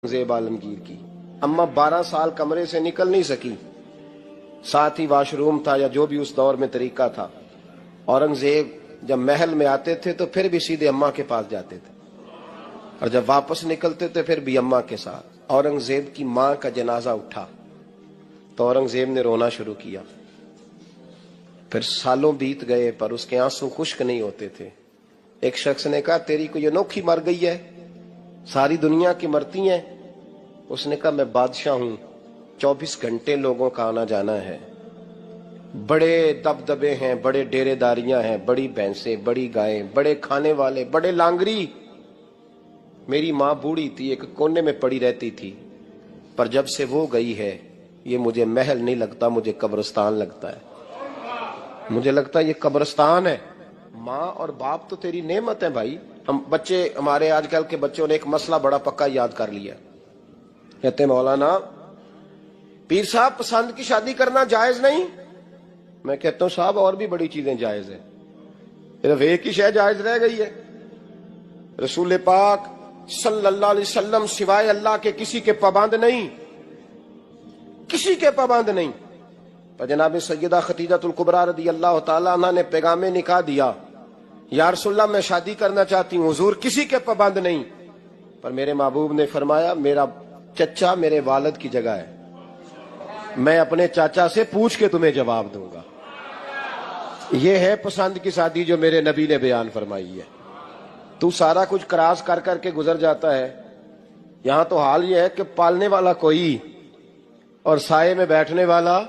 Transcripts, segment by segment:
औरंगजेब आलमगीर की अम्मा 12 साल कमरे से निकल नहीं सकी, साथ ही वाशरूम था या जो भी उस दौर में तरीका था। औरंगजेब जब महल में आते थे तो फिर भी सीधे अम्मा के पास जाते थे, और जब वापस निकलते थे फिर भी अम्मा के साथ। औरंगजेब की मां का जनाजा उठा तो औरंगजेब ने रोना शुरू किया। फिर सालों बीत गए पर उसके आंसू खुश्क नहीं होते थे। एक शख्स ने कहा, तेरी कोई अनोखी मर गई है, सारी दुनिया की मरती हैं। उसने कहा, मैं बादशाह हूं, 24 घंटे लोगों का आना जाना है, बड़े दबदबे हैं, बड़े डेरेदारियां हैं, बड़ी भैंसें, बड़ी गायें, बड़े खाने वाले, बड़े लांगरी। मेरी मां बूढ़ी थी, एक कोने में पड़ी रहती थी, पर जब से वो गई है ये मुझे महल नहीं लगता, मुझे कब्रिस्तान लगता है। मुझे लगता है ये कब्रिस्तान है। माँ और बाप तो तेरी नेमत है भाई। हम बच्चे, हमारे आजकल के बच्चों ने एक मसला बड़ा पक्का याद कर लिया। कहते मौलाना पीर साहब पसंद की शादी करना जायज नहीं। मैं कहता हूं साहब और भी बड़ी चीजें जायज है, सिर्फ एक ही शय जायज रह गई है। रसूल पाक सल्लल्लाहु अलैहि वसल्लम सिवाय अल्लाह के किसी के पाबंद नहीं, किसी के पाबंद नहीं। पर जनाब सैयदा खतीजतुल कुबरा रदी अल्लाह ताला अन्हा ने पैगामे निकाह दिया, या रसूलल्लाह मैं शादी करना चाहती हूँ, हुजूर किसी के पाबंद नहीं। पर मेरे महबूब ने फरमाया, मेरा चचा मेरे वालिद की जगह है, मैं अपने चाचा से पूछ के तुम्हें जवाब दूंगा। यह है पसंद की शादी जो मेरे नबी ने बयान फरमाई है। तू सारा कुछ क्रॉस कर करके गुजर जाता है। यहां तो हाल यह है कि पालने वाला कोई और साये में बैठने वाला।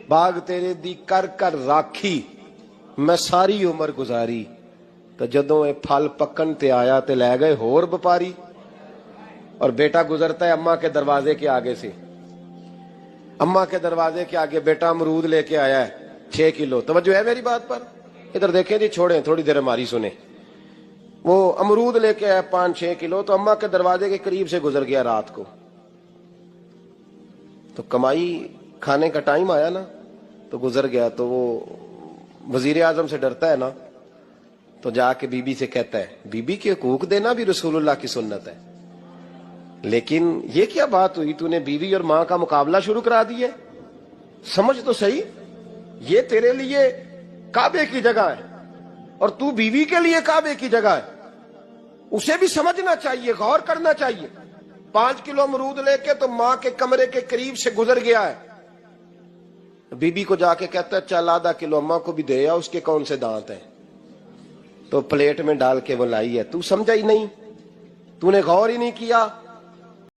बाग तेरे दी कर कर राखी मैं सारी उम्र गुजारी, तो जदों ये फल पकन ते आया ते लै गए होर व्यापारी। और बेटा गुजरता है अम्मा के दरवाजे के आगे से, अम्मा के दरवाजे के आगे बेटा अमरूद लेके आया है 6 किलो। तवज्जो है मेरी बात पर? इधर देखें जी, छोड़ें थोड़ी देर हमारी सुने। वो अमरूद लेके आया 5-6 किलो, तो अम्मा के दरवाजे के करीब से गुजर गया रात को। तो कमाई खाने का टाइम आया ना, तो गुजर गया। तो वो वजीर आजम से डरता है ना, तो जाके बीबी से कहता है, बीबी के हकूक देना भी रसूलुल्लाह की सुन्नत है। लेकिन ये क्या बात हुई, तूने बीवी और मां का मुकाबला शुरू करा दिया? समझ तो सही, ये तेरे लिए काबे की जगह है और तू बीवी के लिए काबे की जगह है। उसे भी समझना चाहिए, गौर करना चाहिए। 5 किलो अमरूद लेके तो मां के कमरे के करीब से गुजर गया है। बीबी को जाके कहता है, चल आधा किलो अम्मा को भी दे आ, उसके कौन से दांत हैं। तो प्लेट में डाल के वो लाई है। तू समझा ही नहीं, तूने गौर ही नहीं किया।